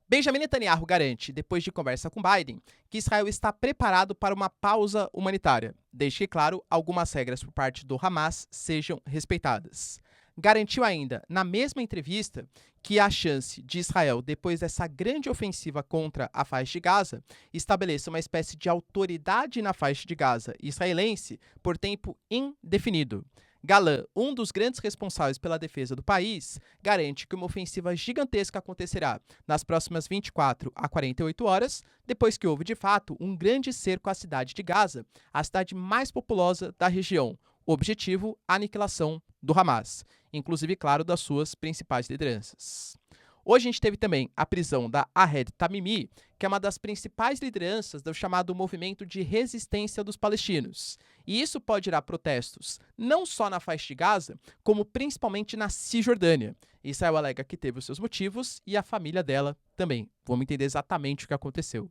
Benjamin Netanyahu garante, depois de conversa com Biden, que Israel está preparado para uma pausa humanitária, desde que, claro, algumas regras por parte do Hamas sejam respeitadas. Garantiu ainda, na mesma entrevista, que a chance de Israel, depois dessa grande ofensiva contra a faixa de Gaza, estabeleça uma espécie de autoridade na faixa de Gaza israelense por tempo indefinido. Galan, um dos grandes responsáveis pela defesa do país, garante que uma ofensiva gigantesca acontecerá nas próximas 24 a 48 horas, depois que houve de fato um grande cerco à cidade de Gaza, a cidade mais populosa da região. O objetivo, a aniquilação do Hamas, inclusive, claro, das suas principais lideranças. Hoje a gente teve também a prisão da Ahed Tamimi, que é uma das principais lideranças do chamado movimento de resistência dos palestinos. E isso pode gerar protestos não só na faixa de Gaza, como principalmente na Cisjordânia. Israel alega que teve os seus motivos e a família dela também. Vamos entender exatamente o que aconteceu.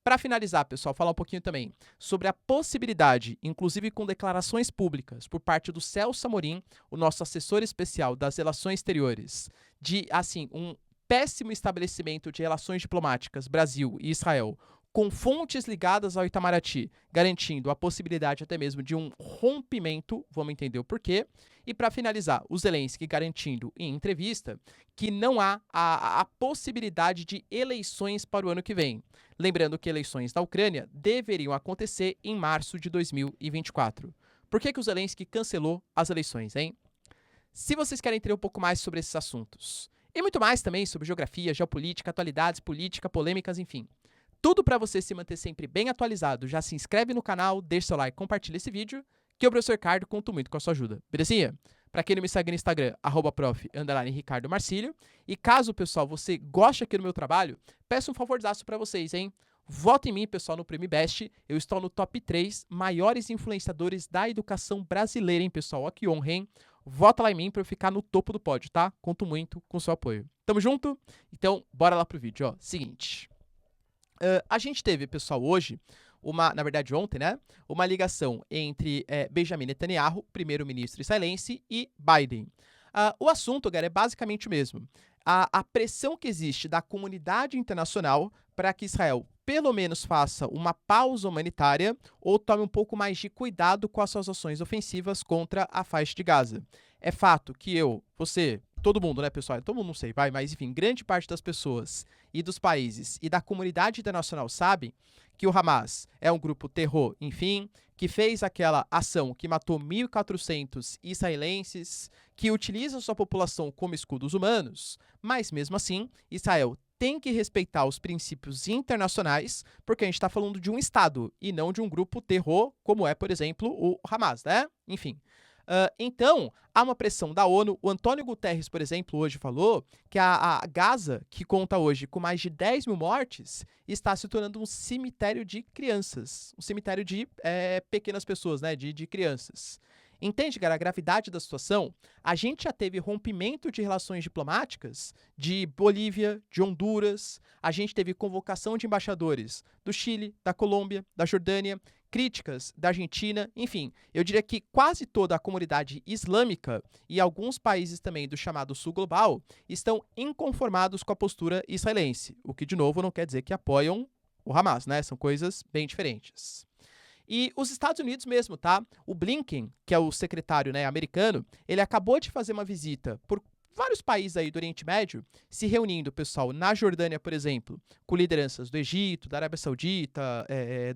Para finalizar, pessoal, falar um pouquinho também sobre a possibilidade, inclusive com declarações públicas por parte do Celso Amorim, o nosso assessor especial das relações exteriores, de, assim, um péssimo estabelecimento de relações diplomáticas Brasil e Israel, com fontes ligadas ao Itamaraty, garantindo a possibilidade até mesmo de um rompimento, vamos entender o porquê. E para finalizar, o Zelensky garantindo em entrevista que não há a possibilidade de eleições para o ano que vem. Lembrando que eleições na Ucrânia deveriam acontecer em março de 2024. Por que o Zelensky cancelou as eleições, hein? Se vocês querem entender um pouco mais sobre esses assuntos, e muito mais também sobre geografia, geopolítica, atualidades, política, polêmicas, enfim. Tudo para você se manter sempre bem atualizado. Já se inscreve no canal, deixa seu like, compartilha esse vídeo, que o professor Ricardo conto muito com a sua ajuda. Belezinha? Para quem não me segue no Instagram, @prof_Ricardo Marcílio. E caso, pessoal, você goste aqui do meu trabalho, peço um favorzaço para vocês, hein? Vota em mim, pessoal, no Prêmio Best. Eu estou no top 3 maiores influenciadores da educação brasileira, hein, pessoal? Ó que honra, hein? Vota lá em mim para eu ficar no topo do pódio, tá? Conto muito com o seu apoio. Tamo junto? Então, bora lá pro vídeo, ó. Seguinte. A gente teve, pessoal, hoje, na verdade ontem, né? Uma ligação entre Benjamin Netanyahu, primeiro-ministro israelense, e Biden. O assunto, galera, é basicamente o mesmo. A pressão que existe da comunidade internacional para que Israel pelo menos faça uma pausa humanitária ou tome um pouco mais de cuidado com as suas ações ofensivas contra a faixa de Gaza. É fato que você, todo mundo, né, pessoal? Todo mundo não sei, mas enfim, grande parte das pessoas e dos países e da comunidade internacional sabem que o Hamas é um grupo terror, enfim, que fez aquela ação que matou 1.400 israelenses, que utiliza sua população como escudos humanos, mas mesmo assim, Israel tem que respeitar os princípios internacionais, porque a gente está falando de um Estado e não de um grupo terror, como é, por exemplo, o Hamas, né? Enfim. Então, há uma pressão da ONU. O Antônio Guterres, por exemplo, hoje falou que a Gaza, que conta hoje com mais de 10 mil mortes, está se tornando um cemitério de crianças. Um cemitério de pequenas pessoas, né? De crianças. Entende, cara, a gravidade da situação? A gente já teve rompimento de relações diplomáticas de Bolívia, de Honduras, a gente teve convocação de embaixadores do Chile, da Colômbia, da Jordânia, críticas da Argentina, enfim, eu diria que quase toda a comunidade islâmica e alguns países também do chamado Sul Global estão inconformados com a postura israelense, o que, de novo, não quer dizer que apoiam o Hamas, né? São coisas bem diferentes. E os Estados Unidos mesmo, tá? O Blinken, que é o secretário, né, americano, ele acabou de fazer uma visita por vários países aí do Oriente Médio, se reunindo, pessoal, na Jordânia, por exemplo, com lideranças do Egito, da Arábia Saudita,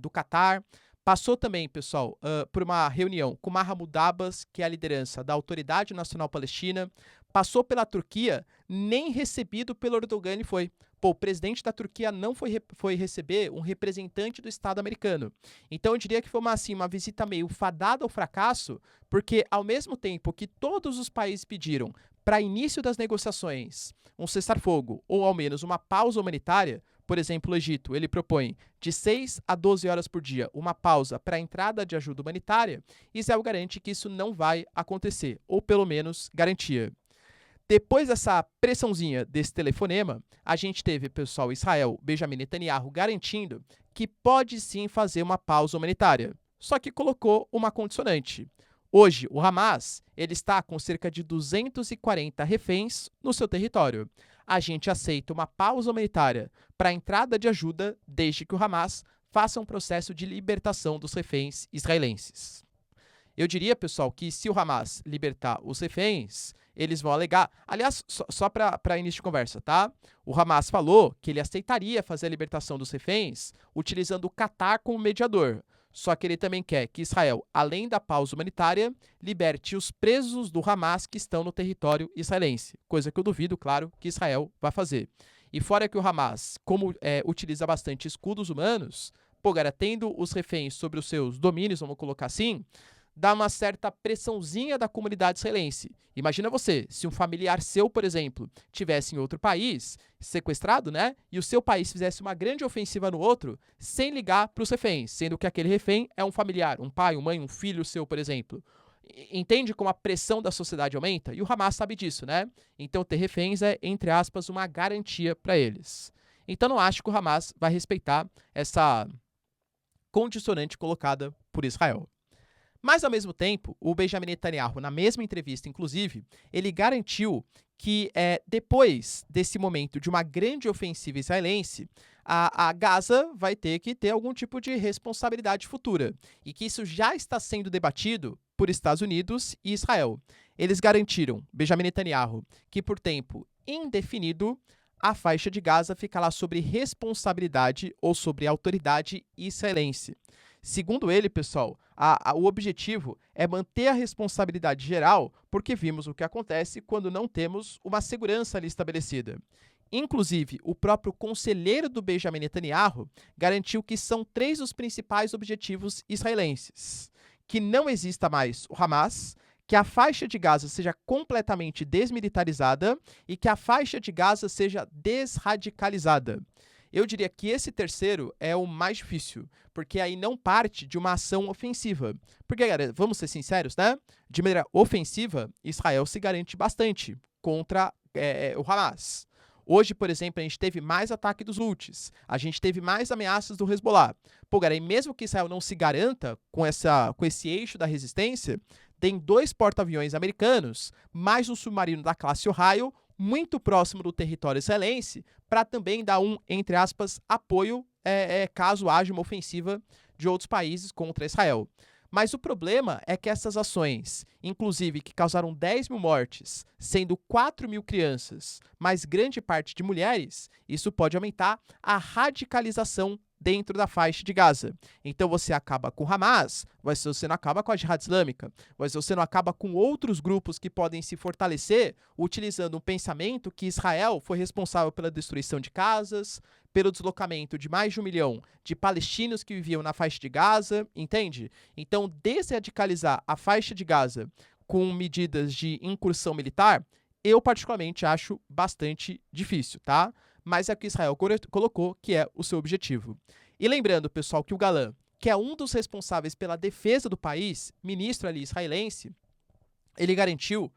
do Catar. Passou também, pessoal, por uma reunião com Mahmoud Abbas, que é a liderança da Autoridade Nacional Palestina. Passou pela Turquia, nem recebido pelo Erdogan ele foi. Pô, o presidente da Turquia não foi receber um representante do Estado americano. Então, eu diria que foi uma visita meio fadada ao fracasso, porque ao mesmo tempo que todos os países pediram para início das negociações um cessar-fogo ou ao menos uma pausa humanitária, por exemplo, o Egito, ele propõe de 6 a 12 horas por dia uma pausa para a entrada de ajuda humanitária, Israel garante que isso não vai acontecer, ou pelo menos garantia. Depois dessa pressãozinha desse telefonema, a gente teve, pessoal, Israel, Benjamin Netanyahu, garantindo que pode sim fazer uma pausa humanitária. Só que colocou uma condicionante. Hoje, o Hamas ele está com cerca de 240 reféns no seu território. a gente aceita uma pausa humanitária para a entrada de ajuda desde que o Hamas faça um processo de libertação dos reféns israelenses. Eu diria, pessoal, que se o Hamas libertar os reféns, eles vão alegar. Aliás, só para início de conversa, tá? O Hamas falou que ele aceitaria fazer a libertação dos reféns utilizando o Catar como mediador. Só que ele também quer que Israel, além da pausa humanitária, liberte os presos do Hamas que estão no território israelense. Coisa que eu duvido, claro, que Israel vai fazer. E fora que o Hamas, como utiliza bastante escudos humanos, tendo os reféns sobre os seus domínios, vamos colocar assim, dá uma certa pressãozinha da comunidade israelense. Imagina você, se um familiar seu, por exemplo, tivesse em outro país, sequestrado, né? E o seu país fizesse uma grande ofensiva no outro, sem ligar para os reféns, sendo que aquele refém é um familiar, um pai, uma mãe, um filho seu, por exemplo. Entende como a pressão da sociedade aumenta? E o Hamas sabe disso, né? Então ter reféns é, entre aspas, uma garantia para eles. Então não acho que o Hamas vai respeitar essa condicionante colocada por Israel. Mas, ao mesmo tempo, o Benjamin Netanyahu, na mesma entrevista, inclusive, ele garantiu que depois desse momento de uma grande ofensiva israelense, a Gaza vai ter que ter algum tipo de responsabilidade futura. E que isso já está sendo debatido por Estados Unidos e Israel. Eles garantiram, Benjamin Netanyahu, que por tempo indefinido, a faixa de Gaza fica lá sobre responsabilidade ou sobre autoridade israelense. Segundo ele, pessoal, o objetivo é manter a responsabilidade geral, porque vimos o que acontece quando não temos uma segurança ali estabelecida. Inclusive, o próprio conselheiro do Benjamin Netanyahu garantiu que são 3 os principais objetivos israelenses: que não exista mais o Hamas, que a faixa de Gaza seja completamente desmilitarizada e que a faixa de Gaza seja desradicalizada. Eu diria que esse terceiro é o mais difícil, porque aí não parte de uma ação ofensiva. Porque, galera, vamos ser sinceros, né? De maneira ofensiva, Israel se garante bastante contra o Hamas. Hoje, por exemplo, a gente teve mais ataque dos Houthis, a gente teve mais ameaças do Hezbollah. Pô, galera, e mesmo que Israel não se garanta com esse eixo da resistência, tem 2 porta-aviões americanos, mais um submarino da classe Ohio, muito próximo do território israelense, para também dar entre aspas, apoio caso haja uma ofensiva de outros países contra Israel. Mas o problema é que essas ações, inclusive que causaram 10 mil mortes, sendo 4 mil crianças, mas grande parte de mulheres, isso pode aumentar a radicalização dentro da faixa de Gaza. Então você acaba com Hamas, mas você não acaba com a Jihad Islâmica, mas você não acaba com outros grupos que podem se fortalecer utilizando um pensamento que Israel foi responsável pela destruição de casas, pelo deslocamento de mais de 1 milhão de palestinos que viviam na faixa de Gaza, entende? Então, desradicalizar a faixa de Gaza com medidas de incursão militar, eu particularmente acho bastante difícil, tá? Mas é o que Israel colocou que é o seu objetivo. E lembrando, pessoal, que o Gallant, que é um dos responsáveis pela defesa do país, ministro ali israelense, ele garantiu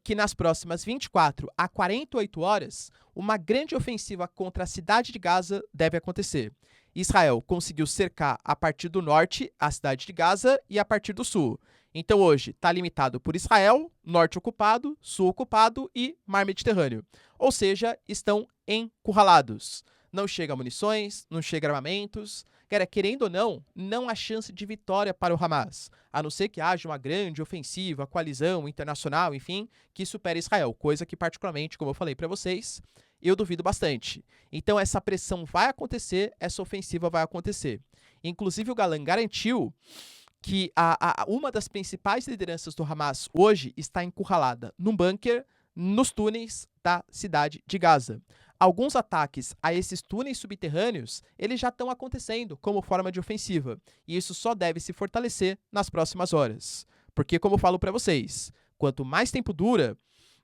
que nas próximas 24 a 48 horas, uma grande ofensiva contra a cidade de Gaza deve acontecer. Israel conseguiu cercar a partir do norte a cidade de Gaza e a partir do sul. Então hoje está limitado por Israel, norte ocupado, sul ocupado e mar Mediterrâneo. Ou seja, estão encurralados. Não chega munições, não chega armamentos. Cara, querendo ou não, não há chance de vitória para o Hamas, a não ser que haja uma grande ofensiva, coalizão internacional, enfim, que supere Israel, coisa que particularmente, como eu falei para vocês, eu duvido bastante. Então essa pressão vai acontecer, essa ofensiva vai acontecer. Inclusive o Gallant garantiu que uma das principais lideranças do Hamas hoje está encurralada num bunker nos túneis da cidade de Gaza. Alguns ataques a esses túneis subterrâneos, eles já estão acontecendo como forma de ofensiva, e isso só deve se fortalecer nas próximas horas. Porque, como eu falo para vocês, quanto mais tempo dura,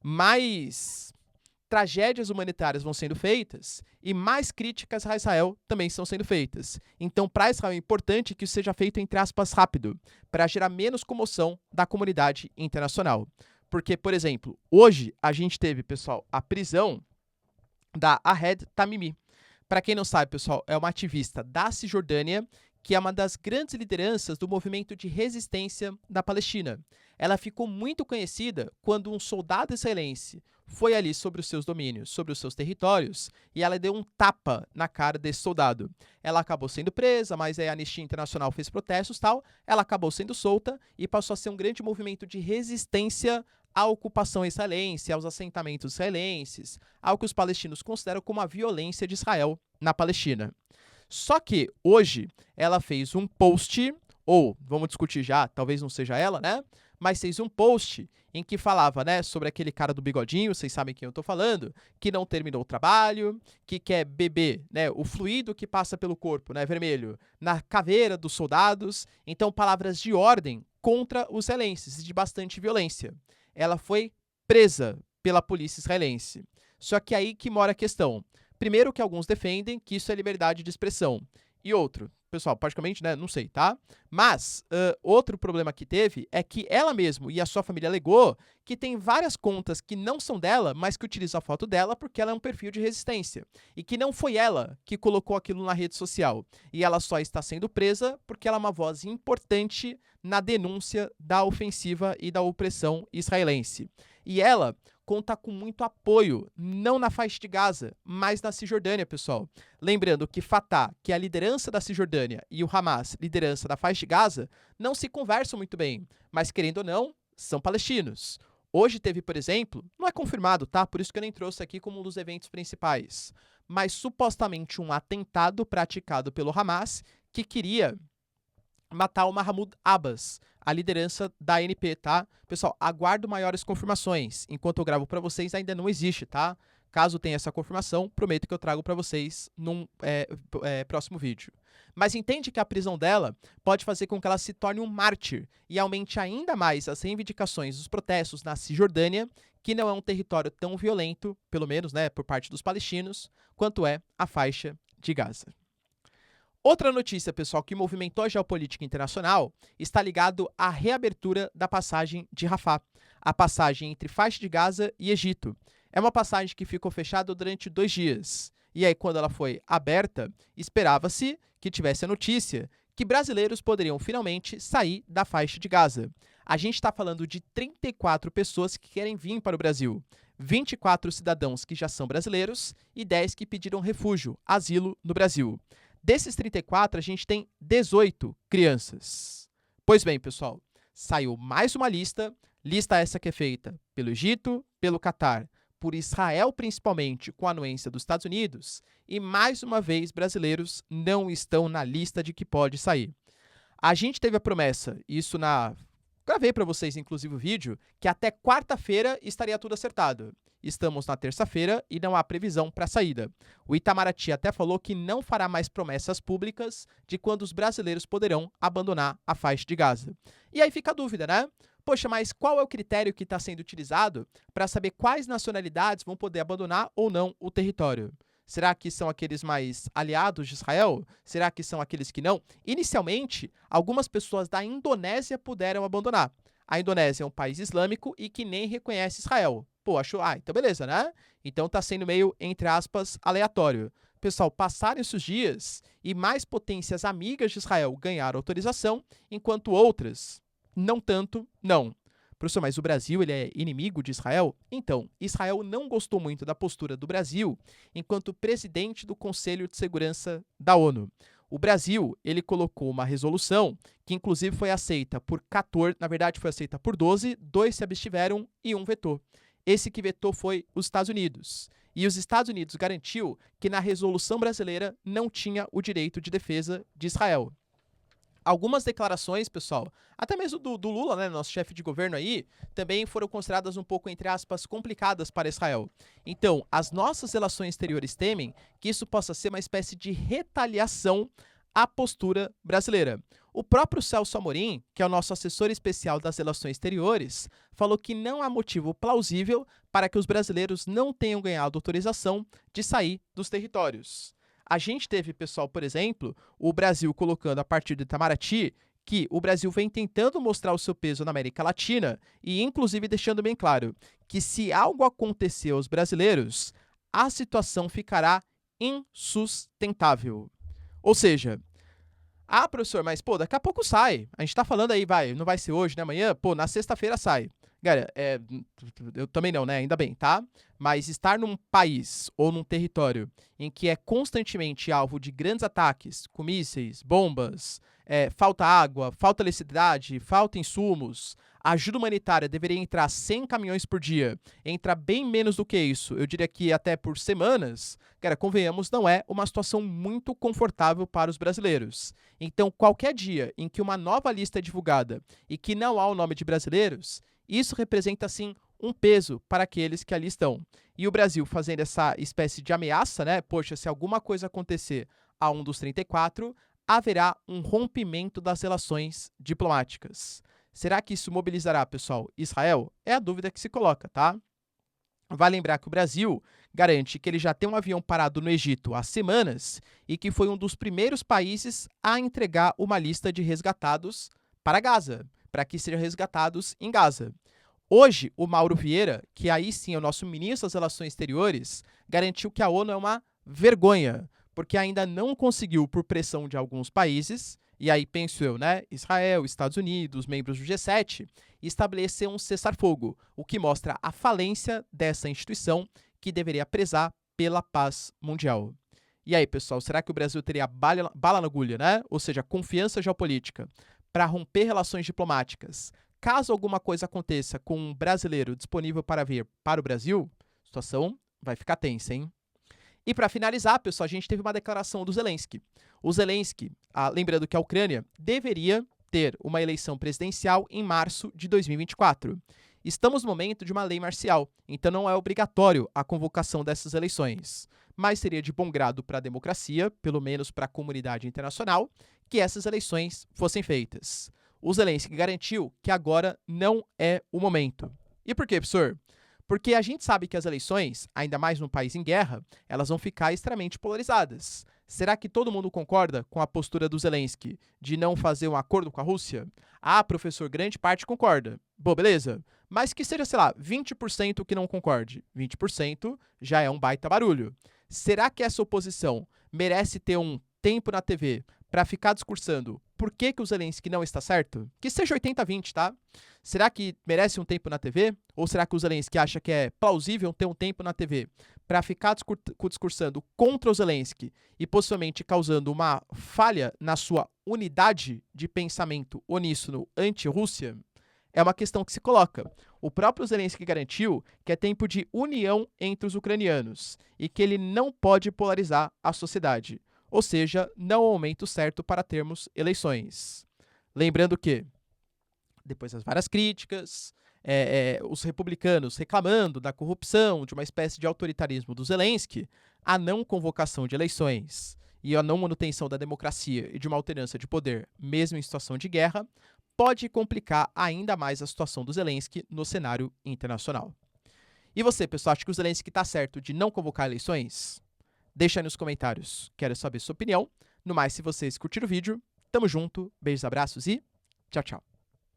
mais tragédias humanitárias vão sendo feitas e mais críticas a Israel também estão sendo feitas. Então, para Israel é importante que isso seja feito, entre aspas, rápido, para gerar menos comoção da comunidade internacional. Porque, por exemplo, hoje a gente teve, pessoal, a prisão da Ahed Tamimi. Para quem não sabe, pessoal, é uma ativista da Cisjordânia, que é uma das grandes lideranças do movimento de resistência da Palestina. ela ficou muito conhecida quando um soldado israelense foi ali sobre os seus domínios, sobre os seus territórios, e ela deu um tapa na cara desse soldado. Ela acabou sendo presa, mas aí a Anistia Internacional fez protestos e tal, ela acabou sendo solta e passou a ser um grande movimento de resistência à ocupação israelense, aos assentamentos israelenses, ao que os palestinos consideram como a violência de Israel na Palestina. Só que hoje ela fez um post, ou vamos discutir já, talvez não seja ela, né? Mas fez um post em que falava, né, sobre aquele cara do bigodinho, vocês sabem quem eu tô falando, que não terminou o trabalho, que quer beber, né, o fluido que passa pelo corpo, né, vermelho, na caveira dos soldados. Então, palavras de ordem contra os israelenses e de bastante violência. Ela foi presa pela polícia israelense. Só que aí que mora a questão. Primeiro que alguns defendem que isso é liberdade de expressão. E outro, pessoal, praticamente, né, não sei, tá? Mas, outro problema que teve é que ela mesma e a sua família alegou que tem várias contas que não são dela, mas que utilizam a foto dela porque ela é um perfil de resistência. E que não foi ela que colocou aquilo na rede social. E ela só está sendo presa porque ela é uma voz importante na denúncia da ofensiva e da opressão israelense. E ela conta com muito apoio, não na faixa de Gaza, mas na Cisjordânia, pessoal. Lembrando que Fatah, que é a liderança da Cisjordânia, e o Hamas, liderança da faixa de Gaza, não se conversam muito bem, mas querendo ou não, são palestinos. Hoje teve, por exemplo, não é confirmado, tá? Por isso que eu nem trouxe aqui como um dos eventos principais, mas supostamente um atentado praticado pelo Hamas que queria matar o Mahmoud Abbas, a liderança da ANP, tá? Pessoal, aguardo maiores confirmações. Enquanto eu gravo para vocês, ainda não existe, tá? Caso tenha essa confirmação, prometo que eu trago para vocês num próximo vídeo. Mas entende que a prisão dela pode fazer com que ela se torne um mártir e aumente ainda mais as reivindicações dos protestos na Cisjordânia, que não é um território tão violento, pelo menos, né, por parte dos palestinos, quanto é a faixa de Gaza. Outra notícia, pessoal, que movimentou a geopolítica internacional está ligado à reabertura da passagem de Rafah, a passagem entre faixa de Gaza e Egito. É uma passagem que ficou fechada durante 2 dias. E aí, quando ela foi aberta, esperava-se que tivesse a notícia que brasileiros poderiam finalmente sair da faixa de Gaza. A gente está falando de 34 pessoas que querem vir para o Brasil, 24 cidadãos que já são brasileiros e 10 que pediram refúgio, asilo no Brasil. Desses 34, a gente tem 18 crianças. Pois bem, pessoal, saiu mais uma lista essa que é feita pelo Egito, pelo Catar, por Israel principalmente, com a anuência dos Estados Unidos, e mais uma vez brasileiros não estão na lista de que pode sair. A gente teve a promessa, isso gravei para vocês inclusive o vídeo, que até quarta-feira estaria tudo acertado. Estamos na terça-feira e não há previsão para saída. O Itamaraty até falou que não fará mais promessas públicas de quando os brasileiros poderão abandonar a faixa de Gaza. E aí fica a dúvida, né? Poxa, mas qual é o critério que está sendo utilizado para saber quais nacionalidades vão poder abandonar ou não o território? Será que são aqueles mais aliados de Israel? Será que são aqueles que não? Inicialmente, algumas pessoas da Indonésia puderam abandonar. A Indonésia é um país islâmico e que nem reconhece Israel. Pô, achou, então beleza, né? Então tá sendo meio, entre aspas, aleatório. Pessoal, passaram esses dias e mais potências amigas de Israel ganharam autorização, enquanto outras, não tanto, não. Professor, mas o Brasil ele é inimigo de Israel? Então, Israel não gostou muito da postura do Brasil enquanto presidente do Conselho de Segurança da ONU. O Brasil, ele colocou uma resolução que inclusive foi aceita por 14, na verdade foi aceita por 12, 2 se abstiveram e 1 vetou. Esse que vetou foi os Estados Unidos. E os Estados Unidos garantiu que na resolução brasileira não tinha o direito de defesa de Israel. Algumas declarações, pessoal, até mesmo do Lula, né, nosso chefe de governo aí, também foram consideradas um pouco, entre aspas, complicadas para Israel. Então, as nossas relações exteriores temem que isso possa ser uma espécie de retaliação à postura brasileira. O próprio Celso Amorim, que é o nosso assessor especial das relações exteriores, falou que não há motivo plausível para que os brasileiros não tenham ganhado autorização de sair dos territórios. A gente teve, pessoal, por exemplo, o Brasil colocando a partir do Itamaraty que o Brasil vem tentando mostrar o seu peso na América Latina e, inclusive, deixando bem claro que se algo acontecer aos brasileiros, a situação ficará insustentável. Ou seja, Ah, professor, mas pô, daqui a pouco sai. A gente tá falando aí, não vai ser hoje, né? Amanhã, pô, na sexta-feira sai. Cara, eu também não, né? Ainda bem, tá? Mas estar num país ou num território em que é constantemente alvo de grandes ataques, com mísseis, bombas, falta água, falta eletricidade, falta insumos, a ajuda humanitária deveria entrar 100 caminhões por dia, entra bem menos do que isso, eu diria que até por semanas, cara, convenhamos, não é uma situação muito confortável para os brasileiros. Então, qualquer dia em que uma nova lista é divulgada e que não há o nome de brasileiros, isso representa, sim, um peso para aqueles que ali estão. E o Brasil fazendo essa espécie de ameaça, né? Poxa, se alguma coisa acontecer a um dos 34, haverá um rompimento das relações diplomáticas. Será que isso mobilizará, pessoal, Israel? É a dúvida que se coloca, tá? Vai lembrar que o Brasil garante que ele já tem um avião parado no Egito há semanas e que foi um dos primeiros países a entregar uma lista de resgatados para Gaza, para que sejam resgatados em Gaza. Hoje, o Mauro Vieira, que aí sim é o nosso ministro das Relações Exteriores, garantiu que a ONU é uma vergonha, porque ainda não conseguiu, por pressão de alguns países, e aí penso eu, né, Israel, Estados Unidos, membros do G7, estabelecer um cessar-fogo, o que mostra a falência dessa instituição que deveria prezar pela paz mundial. E aí, pessoal, será que o Brasil teria bala na agulha, né? Ou seja, confiança geopolítica para romper relações diplomáticas? Caso alguma coisa aconteça com um brasileiro disponível para vir para o Brasil, a situação vai ficar tensa, hein? E para finalizar, pessoal, a gente teve uma declaração do Zelensky. O Zelensky, lembrando que a Ucrânia deveria ter uma eleição presidencial em março de 2024. Estamos no momento de uma lei marcial, então não é obrigatório a convocação dessas eleições, mas seria de bom grado para a democracia, pelo menos para a comunidade internacional, que essas eleições fossem feitas. O Zelensky garantiu que agora não é o momento. E por quê, professor? Porque a gente sabe que as eleições, ainda mais num país em guerra, elas vão ficar extremamente polarizadas. Será que todo mundo concorda com a postura do Zelensky de não fazer um acordo com a Rússia? Ah, professor, grande parte concorda. Bom, beleza. Mas que seja, sei lá, 20% que não concorde. 20% já é um baita barulho. Será que essa oposição merece ter um tempo na TV para ficar discursando por que o Zelensky não está certo? Que seja 80-20, tá? Será que merece um tempo na TV? Ou será que o Zelensky acha que é plausível ter um tempo na TV para ficar discursando contra o Zelensky e possivelmente causando uma falha na sua unidade de pensamento uníssono anti-Rússia? É uma questão que se coloca. O próprio Zelensky garantiu que é tempo de união entre os ucranianos e que ele não pode polarizar a sociedade. Ou seja, não é o momento certo para termos eleições. Lembrando que, depois das várias críticas, os republicanos reclamando da corrupção, de uma espécie de autoritarismo do Zelensky, a não convocação de eleições e a não manutenção da democracia e de uma alternância de poder, mesmo em situação de guerra, pode complicar ainda mais a situação do Zelensky no cenário internacional. E você, pessoal, acha que o Zelensky está certo de não convocar eleições? Deixa aí nos comentários, quero saber sua opinião. No mais, se vocês curtiram o vídeo, tamo junto, beijos, abraços e tchau, tchau.